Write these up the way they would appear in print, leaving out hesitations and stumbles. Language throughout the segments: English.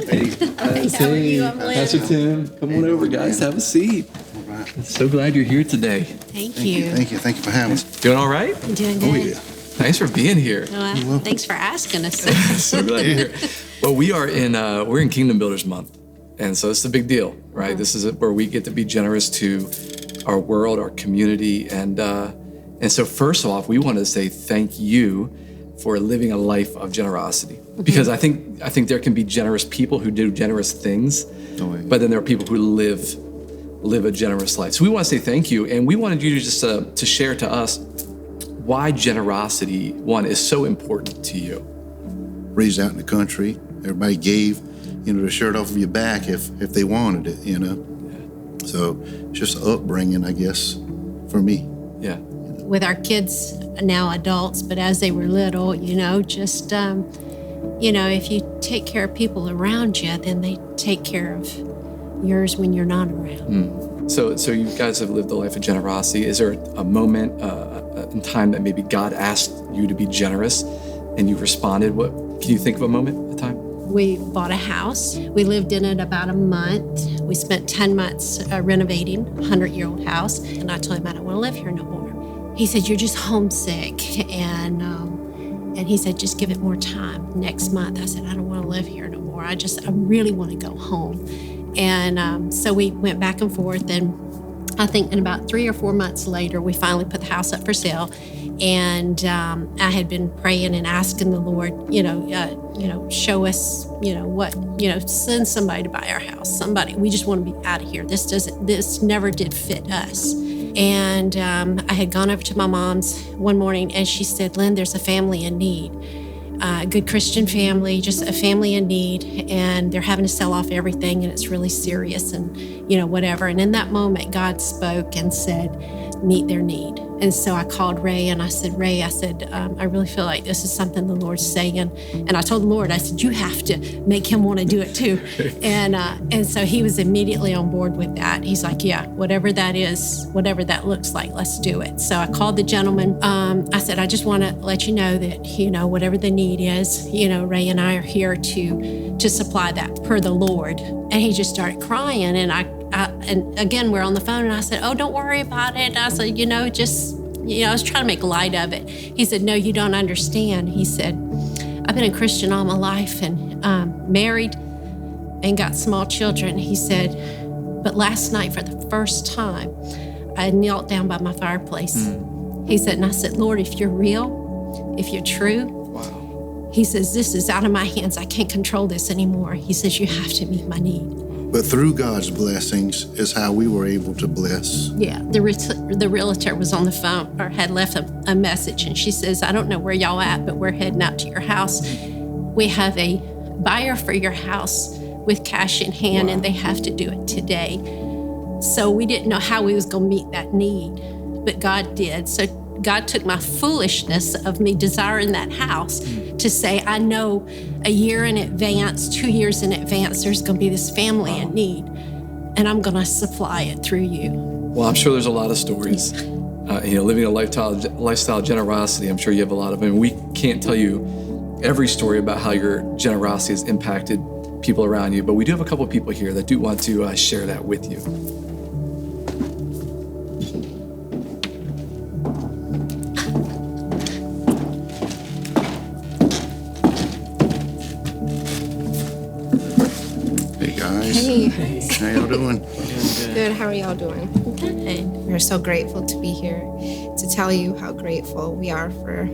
Hey, how are you? I'm Lynn. Pastor Tim, come on over, guys. Have a seat. So glad you're here today. Thank you. Thank you for having us. Doing all right? I'm doing good. Oh, yeah. Thanks for being here. Well, thanks for asking us. So glad you're here. Well, we're in Kingdom Builders Month, and so it's a big deal, right? This is where we get to be generous to our world, our community, and so first off, we want to say thank you for living a life of generosity, because I think there can be generous people who do generous things, but then there are people who live a generous life. So we want to say thank you, and we wanted you to just to share to us why generosity, one, is so important to you. Raised out in the country, everybody gave, the shirt off of your back if they wanted it, So it's just an upbringing, I guess, for me. Yeah. With our kids now adults, but as they were little, just, if you take care of people around you, then they take care of yours when you're not around. So you guys have lived a life of generosity. Is there a moment in time that maybe God asked you to be generous and you responded? What can you think of a moment, a time? We bought a house. We lived in it about a month. We spent 10 months renovating a 100-year-old house. And I told him, I don't want to live here no more. He said, you're just homesick. And he said, just give it more time. Next month, I said, I don't want to live here no more. I really want to go home. And so we went back and forth. And I think in about 3 or 4 months later, we finally put the house up for sale. And I had been praying and asking the Lord, show us, send somebody to buy our house. Somebody, we just want to be out of here. This never did fit us. And I had gone over to my mom's one morning, and she said, Lynn, there's a family in need. A good Christian family, just a family in need, and they're having to sell off everything, and it's really serious, and whatever. And in that moment, God spoke and said, meet their need. And so I called Ray, and I said, Ray, I really feel like this is something the Lord's saying. And I told the Lord, I said, you have to make him want to do it too. And so he was immediately on board with that. He's like, yeah, whatever that is, whatever that looks like, let's do it. So I called the gentleman. I said, I just want to let you know that, whatever the need is, Ray and I are here to supply that per the Lord. And he just started crying. And and again, we're on the phone, and I said, oh, don't worry about it. I said, I was trying to make light of it. He said, no, you don't understand. He said, I've been a Christian all my life and married and got small children. He said, but last night for the first time, I knelt down by my fireplace. He said, and I said, Lord, if you're real, if you're true, he says, this is out of my hands. I can't control this anymore. He says, you have to meet my need. But through God's blessings is how we were able to bless. Yeah, the realtor was on the phone or had left a message, and she says, I don't know where y'all at, but we're heading out to your house. We have a buyer for your house with cash in hand, and they have to do it today. So we didn't know how we was going to meet that need, but God did. So God took my foolishness of me desiring that house to say, I know a year in advance, 2 years in advance, there's going to be this family in need, and I'm going to supply it through you. Well, I'm sure there's a lot of stories. Living a lifestyle of generosity, I'm sure you have a lot of them. We can't tell you every story about how your generosity has impacted people around you, but we do have a couple of people here that do want to share that with you. Hey. How y'all doing? Good. How are y'all doing? Good. We're so grateful to be here to tell you how grateful we are for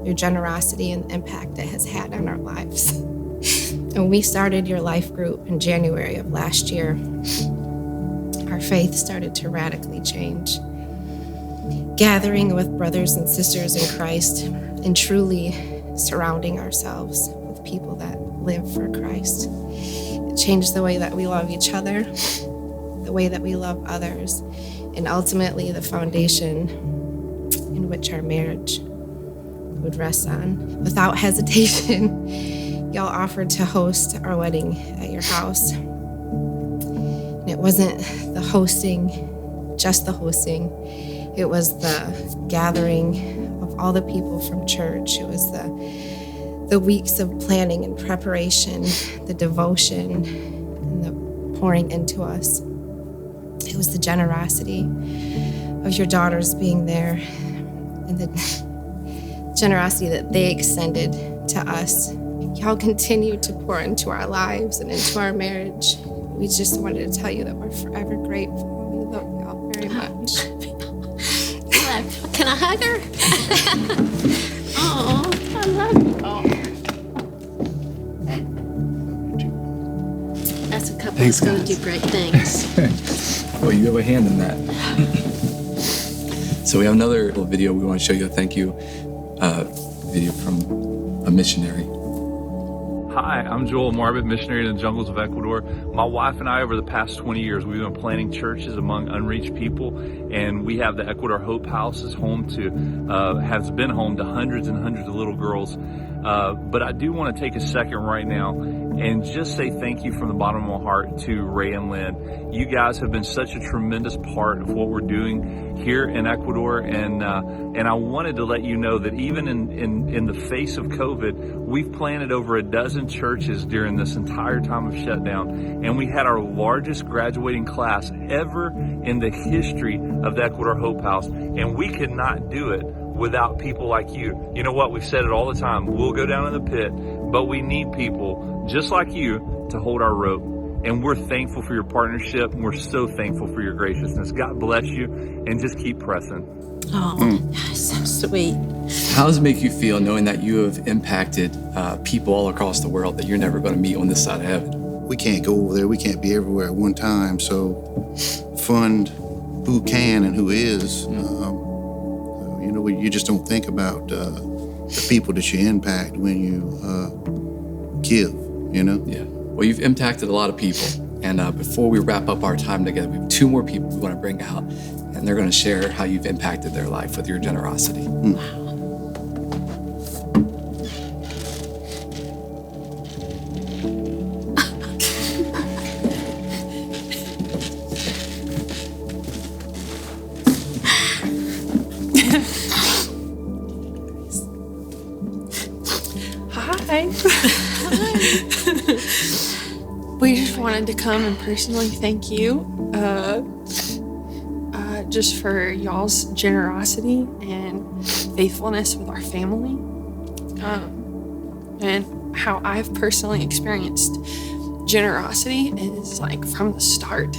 your generosity and the impact it has had on our lives. And we started your life group in January of last year. Our faith started to radically change. Gathering with brothers and sisters in Christ and truly surrounding ourselves with people that live for Christ. It changed the way that we love each other, the way that we love others, and ultimately the foundation in which our marriage would rest on. Without hesitation, y'all offered to host our wedding at your house. And it wasn't the hosting, just the hosting. It was the gathering of all the people from church. It was the the weeks of planning and preparation, the devotion, and the pouring into us. It was the generosity of your daughters being there and the generosity that they extended to us. Y'all continue to pour into our lives and into our marriage. We just wanted to tell you that we're forever grateful. We love y'all very much. Can I hug her? Oh, I love you. That's a couple that's going to do great things. Well, you have a hand in that. So we have another little video we want to show you. A thank you video from a missionary. Hi, I'm Joel Marbit, missionary in the jungles of Ecuador. My wife and I, over the past 20 years, we've been planting churches among unreached people, and we have the Ecuador Hope House has been home to hundreds and hundreds of little girls. But I do want to take a second right now and just say thank you from the bottom of my heart to Ray and Lynn. You guys have been such a tremendous part of what we're doing here in Ecuador, and I wanted to let you know that even in the face of COVID, we've planted over a dozen churches during this entire time of shutdown, and we had our largest graduating class ever in the history of the Ecuador Hope House, and we could not do it without people like you. You know what? We've said it all the time. We'll go down in the pit, but we need people just like you to hold our rope. And we're thankful for your partnership, and we're so thankful for your graciousness. God bless you, and just keep pressing. Oh, so sweet. How does it make you feel knowing that you have impacted people all across the world that you're never going to meet on this side of heaven? We can't go over there. We can't be everywhere at one time. So fund who can and who is. You just don't think about the people that you impact when you give, Yeah. Well, you've impacted a lot of people. And before we wrap up our time together, we have two more people we want to bring out, and they're going to share how you've impacted their life with your generosity. Hi. We just wanted to come and personally thank you just for y'all's generosity and faithfulness with our family, and how I've personally experienced generosity is like from the start.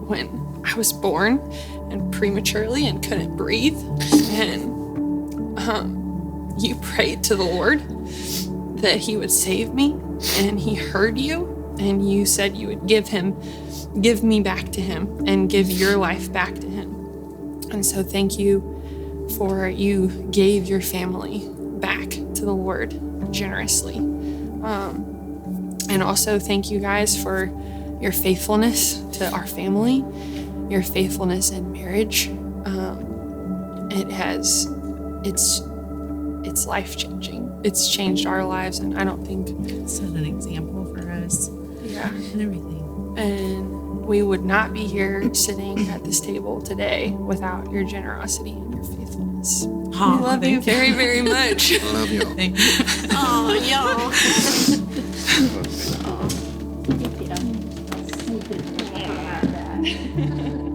When I was born and prematurely and couldn't breathe, and you prayed to the Lord that he would save me, and he heard you, and you said you would give me back to him and give your life back to him. And so thank you for you gave your family back to the Lord generously. And also thank you guys for your faithfulness to our family, your faithfulness in marriage. It's life-changing. It's changed our lives, and I don't think... Set an example for us. Yeah. And everything. And we would not be here sitting at this table today without your generosity and your faithfulness. Oh, we love you very, very much. I love y'all. Thank you. Oh, y'all. Thank you.